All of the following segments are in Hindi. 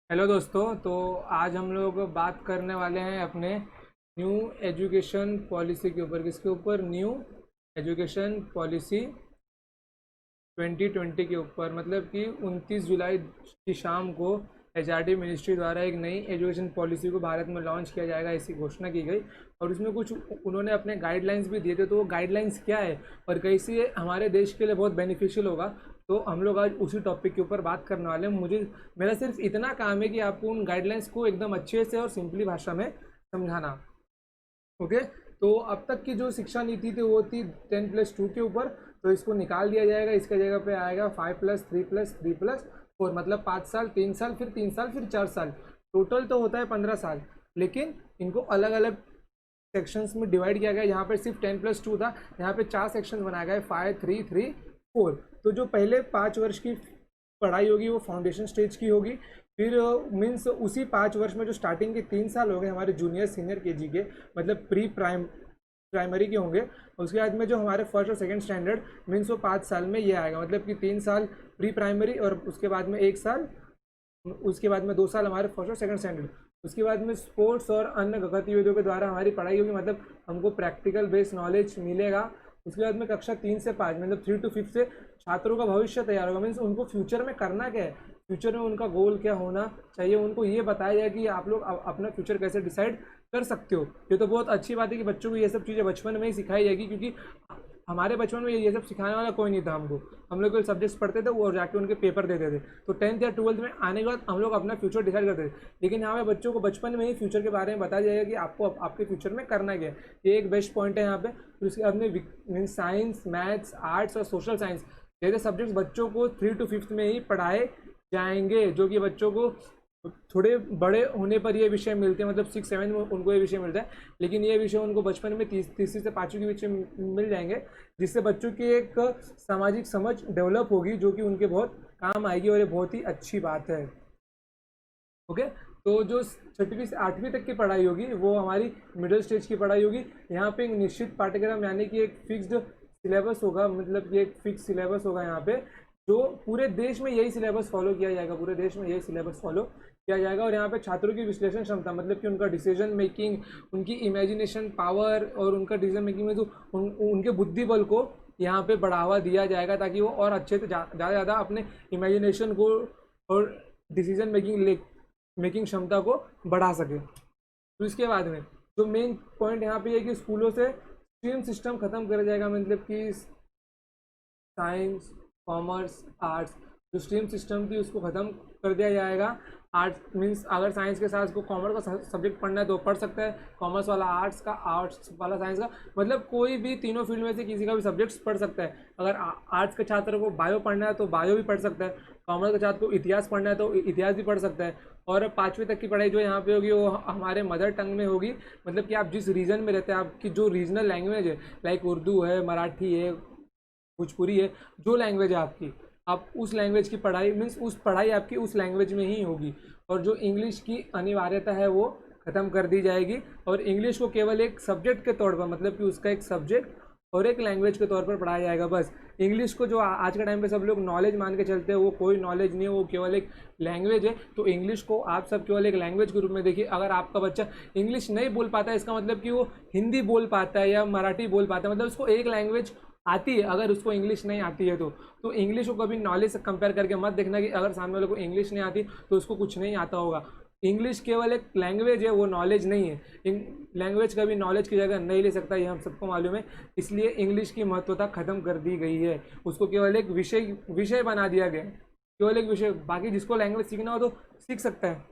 हेलो दोस्तों। तो आज हम लोग बात करने वाले हैं अपने न्यू एजुकेशन पॉलिसी के ऊपर। किसके ऊपर? न्यू एजुकेशन पॉलिसी 2020 के ऊपर। मतलब कि 29 जुलाई की शाम को एचआरडी मिनिस्ट्री द्वारा एक नई एजुकेशन पॉलिसी को भारत में लॉन्च किया जाएगा, ऐसी घोषणा की गई। और उसमें कुछ उन्होंने अपने गाइडलाइंस भी दिए थे। तो वो गाइडलाइंस क्या है और कैसे ये हमारे देश के लिए बहुत बेनिफिशियल होगा, तो हम लोग आज उसी टॉपिक के ऊपर बात करने वाले हैं। मेरा सिर्फ इतना काम है कि आपको उन गाइडलाइंस को एकदम अच्छे से और सिंपली भाषा में समझाना। ओके। तो अब तक की जो शिक्षा नीति थी वो थी 10+2 के ऊपर। तो इसको निकाल दिया जाएगा। इसके जगह पे आएगा 5+3+3+4, मतलब 5 साल, 3 साल, फिर 3 साल, फिर 4 साल। टोटल तो होता है 15 साल, लेकिन इनको अलग अलग सेक्शंस में डिवाइड किया गया। यहाँ पे सिर्फ 10+2 था, यहाँ पे 4 सेक्शंस बनाए गए, 5, 3, 3, 4। तो जो पहले 5 वर्ष की पढ़ाई होगी वो फाउंडेशन स्टेज की होगी। फिर मीन्स उसी 5 वर्ष में जो स्टार्टिंग के 3 साल हो गए हमारे जूनियर सीनियर केजी के, मतलब प्राइमरी के होंगे। उसके बाद में जो हमारे फर्स्ट और सेकंड स्टैंडर्ड मीन्स वो 5 साल में ये आएगा। मतलब कि 3 साल प्री प्राइमरी और उसके बाद में 1 साल, उसके बाद में 2 साल हमारे फर्स्ट और सेकंड स्टैंडर्ड। उसके बाद में स्पोर्ट्स और अन्य गतिविधियों के द्वारा हमारी पढ़ाई होगी, मतलब हमको प्रैक्टिकल बेस्ड नॉलेज मिलेगा। उसके बाद में कक्षा 3 से 5, मतलब 3 to 5 से छात्रों का भविष्य तैयार होगा। मीन्स उनको फ्यूचर में करना क्या है, फ्यूचर में उनका गोल क्या होना चाहिए, उनको ये बताया जाए कि आप लोग अपना फ्यूचर कैसे डिसाइड कर सकते हो। ये तो बहुत अच्छी बात है कि बच्चों को ये सब चीज़ें बचपन में ही सिखाई जाएगी, क्योंकि हमारे बचपन में ये सब सिखाने वाला कोई नहीं था हमको। हम लोग कोई सब्जेक्ट्स पढ़ते थे और जाके उनके पेपर देते थे। तो 10th या 12th में आने के बाद हम लोग अपना फ्यूचर डिसाइड करते थे। लेकिन यहाँ पे बच्चों को बचपन में ही फ्यूचर के बारे में बताया जाएगा कि आपको आपके फ्यूचर में करना क्या है। ये एक बेस्ट पॉइंट है यहाँ पे। फिर उसके बाद में साइंस, मैथ्स, आर्ट्स और सोशल साइंस जैसे सब्जेक्ट्स बच्चों को 3 to 5 में ही पढ़ाए जाएंगे, जो कि बच्चों को थोड़े बड़े होने पर ये विषय मिलते हैं। मतलब 6-7 में उनको ये विषय मिलता है, लेकिन ये विषय उनको बचपन में तीसरी से 5वीं के विषय मिल जाएंगे, जिससे बच्चों की एक सामाजिक समझ डेवलप होगी, जो कि उनके बहुत काम आएगी और ये बहुत ही अच्छी बात है। ओके। तो जो 6वीं से 8वीं तक की पढ़ाई होगी वो हमारी मिडिल स्टेज की पढ़ाई होगी। यहाँ पे एक निश्चित पाठ्यक्रम यानी कि एक फिक्स्ड सिलेबस होगा, मतलब कि एक फिक्स सिलेबस होगा यहाँ पे, जो पूरे देश में यही सिलेबस फॉलो किया जाएगा। पूरे देश में यही सिलेबस फॉलो किया जाएगा। और यहाँ पे छात्रों की विश्लेषण क्षमता, मतलब कि उनका डिसीजन मेकिंग, उनकी इमेजिनेशन पावर और उनका डिसीजन मेकिंग में जो उनके बुद्धि बल को यहाँ पे बढ़ावा दिया जाएगा, ताकि वो और अच्छे से ज़्यादा अपने इमेजिनेशन को और डिसीजन मेकिंग क्षमता को बढ़ा सके। तो इसके बाद में जो मेन पॉइंट यहाँ पे है कि स्कूलों से स्ट्रीम सिस्टम खत्म कर जाएगा। मतलब कि साइंस, कॉमर्स, आर्ट्स, जो स्ट्रीम सिस्टम थी उसको ख़त्म कर दिया जाएगा। आर्ट्स मीन्स अगर साइंस के साथ उसको कॉमर्स का सब्जेक्ट पढ़ना है तो पढ़ सकता है, कॉमर्स वाला आर्ट्स का, आर्ट्स वाला साइंस का, मतलब कोई भी तीनों फील्ड में से किसी का भी सब्जेक्ट्स पढ़ सकता है। अगर आर्ट्स के छात्र को बायो पढ़ना है तो बायो भी पढ़ सकता है, कॉमर्स के छात्र को इतिहास पढ़ना है तो इतिहास भी पढ़ सकता है। और 5वीं तक की पढ़ाई जो यहाँ पे होगी वो हमारे मदर टंग में होगी। मतलब कि आप जिस रीजन में रहते हैं, आपकी जो रीजनल लैंग्वेज है, लाइक उर्दू है, मराठी है, भोजपुरी है, जो लैंग्वेज है आपकी, आप उस लैंग्वेज की पढ़ाई मीन्स उस पढ़ाई आपकी उस लैंग्वेज में ही होगी। और जो इंग्लिश की अनिवार्यता है वो ख़त्म कर दी जाएगी और इंग्लिश को केवल एक सब्जेक्ट के तौर पर, मतलब कि उसका एक सब्जेक्ट और एक लैंग्वेज के तौर पर पढ़ाया जाएगा बस। इंग्लिश को जो आज के टाइम पे सब लोग नॉलेज मान के चलते हैं, वो कोई नॉलेज नहीं है, वो केवल एक लैंग्वेज है। तो इंग्लिश को आप सब केवल एक लैंग्वेज के रूप में देखिए। अगर आपका बच्चा इंग्लिश नहीं बोल पाता है, इसका मतलब कि वो हिंदी बोल पाता है या मराठी बोल पाता है, मतलब उसको एक लैंग्वेज आती है। अगर उसको इंग्लिश नहीं आती है तो इंग्लिश को कभी नॉलेज से कंपेयर करके मत देखना कि अगर सामने वाले को इंग्लिश नहीं आती तो उसको कुछ नहीं आता होगा। इंग्लिश केवल एक लैंग्वेज है, वो नॉलेज नहीं है। लैंग्वेज कभी नॉलेज की जगह नहीं ले सकता, ये हम सबको मालूम है। इसलिए इंग्लिश की महत्वता खत्म कर दी गई है, उसको केवल एक विषय बना दिया गया है, केवल एक विषय। बाकी जिसको लैंग्वेज सीखना हो तो सीख सकता है।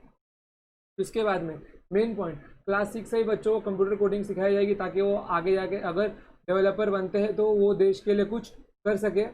इसके बाद में मेन पॉइंट, क्लास 6 से ही बच्चों को कंप्यूटर कोडिंग सिखाई जाएगी, ताकि वो आगे जाके अगर डेवलपर बनते हैं तो वो देश के लिए कुछ कर सके।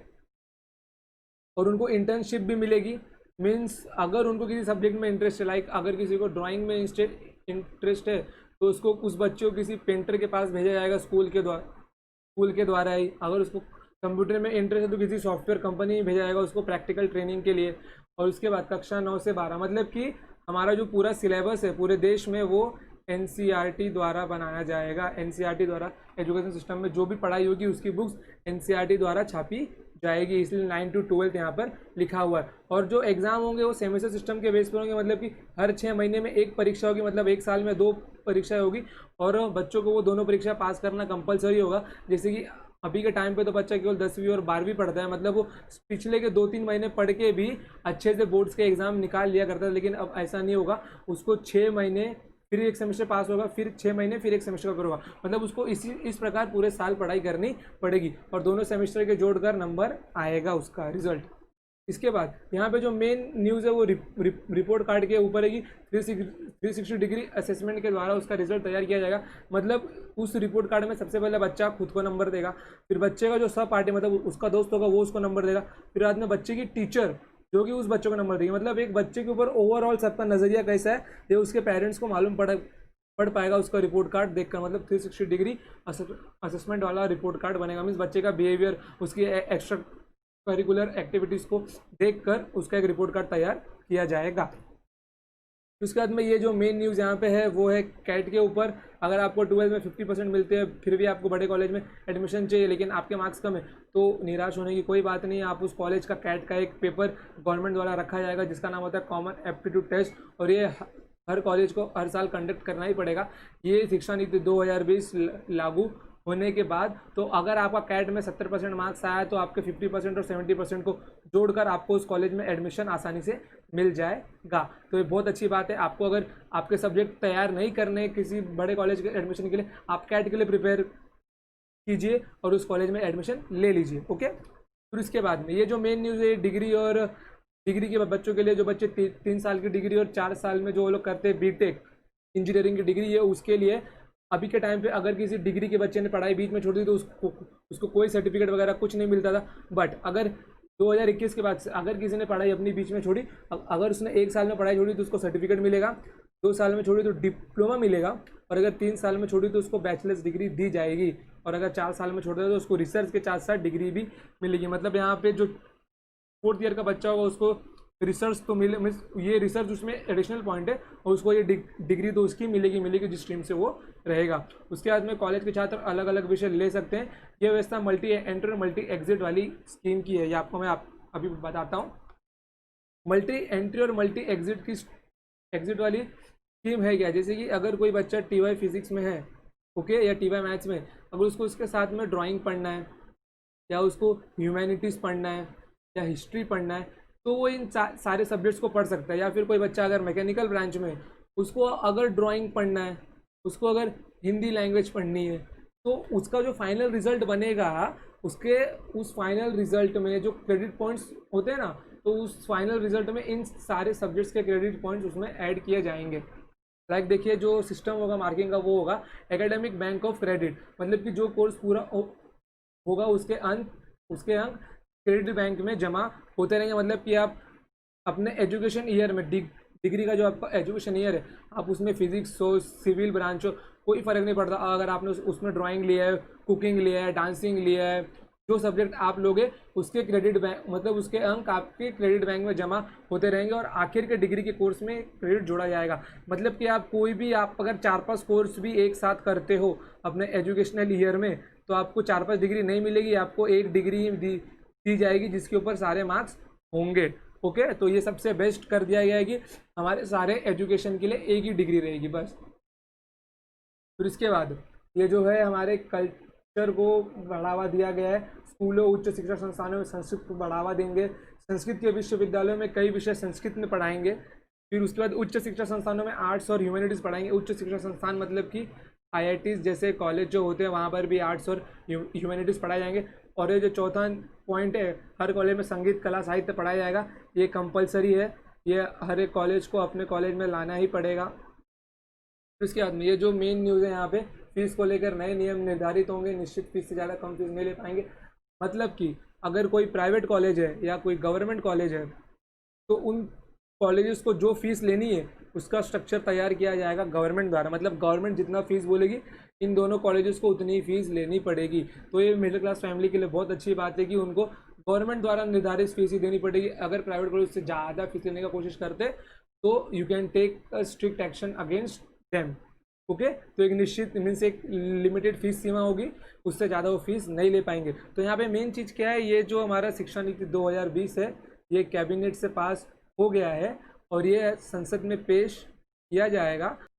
और उनको इंटर्नशिप भी मिलेगी। मीन्स अगर उनको किसी सब्जेक्ट में इंटरेस्ट है, लाइक अगर किसी को ड्राइंग में इंटरेस्ट है तो उसको उस बच्चे को किसी पेंटर के पास भेजा जाएगा स्कूल के द्वारा ही। अगर उसको कंप्यूटर में इंटरेस्ट है तो किसी सॉफ्टवेयर कंपनी में भेजा जाएगा उसको प्रैक्टिकल ट्रेनिंग के लिए। और उसके बाद कक्षा 9 से 12, मतलब कि हमारा जो पूरा सिलेबस है पूरे देश में वो एनसीईआरटी द्वारा बनाया जाएगा। एनसीईआरटी द्वारा एजुकेशन सिस्टम में जो भी पढ़ाई होगी उसकी बुक्स एनसीईआरटी द्वारा छापी जाएगी, इसलिए 9 to 12 यहाँ पर लिखा हुआ है। और जो एग्ज़ाम होंगे वो सेमेस्टर सिस्टम के बेस पर होंगे, मतलब कि हर 6 महीने में एक परीक्षा होगी, मतलब एक साल में 2 परीक्षाएं होगी और बच्चों को वो दोनों परीक्षा पास करना कंपलसरी होगा। जैसे कि अभी के टाइम पे तो बच्चा केवल 10वीं और 12वीं पढ़ता है, मतलब वो पिछले के 2-3 महीने पढ़ के भी अच्छे से बोर्ड्स के एग्ज़ाम निकाल लिया करता है, लेकिन अब ऐसा नहीं होगा। उसको 6 महीने फिर एक सेमेस्टर पास होगा, फिर 6 महीने फिर एक सेमेस्टर का होगा, मतलब उसको इस प्रकार पूरे साल पढ़ाई करनी पड़ेगी और दोनों सेमेस्टर के जोड़कर नंबर आएगा उसका रिजल्ट। इसके बाद यहाँ पे जो मेन न्यूज़ है वो रिपोर्ट कार्ड के ऊपर है कि 360 डिग्री असेसमेंट के द्वारा उसका रिजल्ट तैयार किया जाएगा। मतलब उस रिपोर्ट कार्ड में सबसे पहले बच्चा खुद को नंबर देगा, फिर बच्चे का जो सब पार्टी मतलब उसका दोस्त होगा वो उसको नंबर देगा, फिर बाद में बच्चे की टीचर जो कि उस बच्चे को नंबर देगी। मतलब एक बच्चे के ऊपर ओवरऑल सबका नज़रिया कैसा है ये उसके पेरेंट्स को मालूम पढ़ पाएगा उसका रिपोर्ट कार्ड देखकर। मतलब 360 डिग्री असेसमेंट वाला रिपोर्ट कार्ड बनेगा। मीन्स बच्चे का बिहेवियर, उसकी एक्स्ट्रा करिकुलर एक्टिविटीज़ को देखकर उसका एक रिपोर्ट कार्ड तैयार किया जाएगा। उसके बाद में ये जो मेन न्यूज़ यहाँ पे है वो है कैट के ऊपर। अगर आपको 12 में 50% मिलते हैं फिर भी आपको बड़े कॉलेज में एडमिशन चाहिए लेकिन आपके मार्क्स कम है तो निराश होने की कोई बात नहीं है। आप उस कॉलेज का कैट का एक पेपर गवर्नमेंट द्वारा रखा जाएगा जिसका नाम होता है कॉमन एप्टीट्यूड टेस्ट, और ये हर कॉलेज को हर साल कंडक्ट करना ही पड़ेगा। ये शिक्षा नीति 2020 लागू होने के बाद तो अगर आपका कैट में 70% मार्क्स आया तो आपके 50% और 70% को जोड़कर आपको उस कॉलेज में एडमिशन आसानी से मिल जाएगा। तो ये बहुत अच्छी बात है। आपको अगर आपके सब्जेक्ट तैयार नहीं करने किसी बड़े कॉलेज के एडमिशन के लिए, आप कैट के लिए प्रिपेयर कीजिए और उस कॉलेज में एडमिशन ले लीजिए। ओके, फिर इसके बाद में ये जो मेन न्यूज़ है डिग्री के बच्चों के लिए, जो बच्चे 3 साल की डिग्री और 4 साल में जो लोग करते हैं बीटेक इंजीनियरिंग की डिग्री है उसके लिए अभी के टाइम पे अगर किसी डिग्री के बच्चे ने पढ़ाई बीच में छोड़ दी तो उसको कोई सर्टिफिकेट वगैरह कुछ नहीं मिलता था। बट अगर 2021 के बाद से अगर किसी ने पढ़ाई अपनी बीच में छोड़ी, अगर उसने 1 साल में पढ़ाई छोड़ी तो उसको सर्टिफिकेट मिलेगा, 2 साल में छोड़ी तो डिप्लोमा मिलेगा, और अगर 3 साल में छोड़ी तो उसको बैचलर्स डिग्री दी जाएगी, और अगर 4 साल में छोड़ दे तो उसको रिसर्च के साथ साथ डिग्री भी मिलेगी। मतलब यहाँ पे जो 4th ईयर का बच्चा होगा उसको रिसर्च तो मिले, मीन्स ये रिसर्च उसमें एडिशनल पॉइंट है और उसको ये डिग्री तो उसकी मिलेगी जिस स्ट्रीम से वो रहेगा। उसके बाद में कॉलेज के छात्र अलग अलग विषय ले सकते हैं। ये व्यवस्था मल्टी एंट्री और मल्टी एग्जिट वाली स्कीम की है, ये आपको मैं अभी बताता हूँ। मल्टी एंट्री और मल्टी एग्जिट वाली स्कीम है क्या, जैसे कि अगर कोई बच्चा TY फिजिक्स में है, ओके, या TY मैथ्स में, अगर उसको उसके साथ में ड्राइंग पढ़ना है या उसको ह्यूमैनिटीज़ पढ़ना है या हिस्ट्री पढ़ना है तो वो इन सारे सब्जेक्ट्स को पढ़ सकता है। या फिर कोई बच्चा अगर मैकेनिकल ब्रांच में उसको अगर ड्राइंग पढ़ना है, उसको अगर हिंदी लैंग्वेज पढ़नी है तो उसका जो फाइनल रिजल्ट बनेगा उसके उस फाइनल रिजल्ट में जो क्रेडिट पॉइंट्स होते हैं ना, तो उस फाइनल रिजल्ट में इन सारे सब्जेक्ट्स के क्रेडिट पॉइंट्स उसमें ऐड किए जाएंगे। लाइक देखिए जो सिस्टम होगा मार्किंग का वो होगा एकेडमिक बैंक ऑफ क्रेडिट, मतलब कि जो कोर्स पूरा होगा उसके अंक क्रेडिट बैंक में जमा होते रहेंगे। मतलब कि आप अपने एजुकेशन ईयर में डिग्री का जो आपका एजुकेशन ईयर है आप उसमें फिजिक्स हो, सिविल ब्रांच हो, कोई फ़र्क नहीं पड़ता। अगर आपने उसमें ड्राइंग लिया है, कुकिंग लिया है, डांसिंग लिया है, जो सब्जेक्ट आप लोगे उसके क्रेडिट बैंक मतलब उसके अंक आपके क्रेडिट बैंक में जमा होते रहेंगे और आखिर के डिग्री के कोर्स में क्रेडिट जोड़ा जाएगा। मतलब कि आप कोई भी आप अगर 4-5 कोर्स भी एक साथ करते हो अपने एजुकेशनल ईयर में तो आपको 4-5 डिग्री नहीं मिलेगी, आपको एक डिग्री दी जाएगी जिसके ऊपर सारे मार्क्स होंगे। ओके, तो ये सबसे बेस्ट कर दिया गया है कि हमारे सारे एजुकेशन के लिए एक ही डिग्री रहेगी बस। फिर इसके बाद ये जो है हमारे कल्चर को बढ़ावा दिया गया है। स्कूलों उच्च शिक्षा संस्थानों में संस्कृत को बढ़ावा देंगे। संस्कृत के विश्वविद्यालयों में कई विषय संस्कृत में पढ़ाएंगे। फिर उसके बाद उच्च शिक्षा संस्थानों में आर्ट्स और ह्यूमैनिटीज़ पढ़ाएंगे। उच्च शिक्षा संस्थान मतलब कि IITs जैसे कॉलेज जो होते हैं वहाँ पर भी आर्ट्स और ह्यूमैनिटीज़ पढ़ाए जाएंगे। और ये जो चौथा पॉइंट है, हर कॉलेज में संगीत कला साहित्य पढ़ाया जाएगा। ये कंपलसरी है, ये हर एक कॉलेज को अपने कॉलेज में लाना ही पड़ेगा। इसके बाद में ये जो मेन न्यूज़ है यहाँ पे फीस को लेकर नए नियम निर्धारित होंगे। निश्चित फीस से ज़्यादा कम फीस नहीं ले पाएंगे। मतलब कि अगर कोई प्राइवेट कॉलेज है या कोई गवर्नमेंट कॉलेज है तो उन कॉलेजेस को जो फीस लेनी है उसका स्ट्रक्चर तैयार किया जाएगा गवर्नमेंट द्वारा। मतलब गवर्नमेंट जितना फीस बोलेगी इन दोनों कॉलेजेस को उतनी ही फीस लेनी पड़ेगी। तो ये मिडिल क्लास फैमिली के लिए बहुत अच्छी बात है कि उनको गवर्नमेंट द्वारा निर्धारित फीस ही देनी पड़ेगी। अगर प्राइवेट कॉलेज से ज़्यादा फीस लेने का कोशिश करते तो you can take a strict action against them. Okay. तो एक निश्चित मीन्स एक लिमिटेड फीस सीमा होगी, उससे ज़्यादा वो फीस नहीं ले पाएंगे। तो यहाँ पे मेन चीज़ क्या है, ये जो हमारा शिक्षा नीति 2020 है ये कैबिनेट से पास हो गया है और ये संसद में पेश किया जाएगा।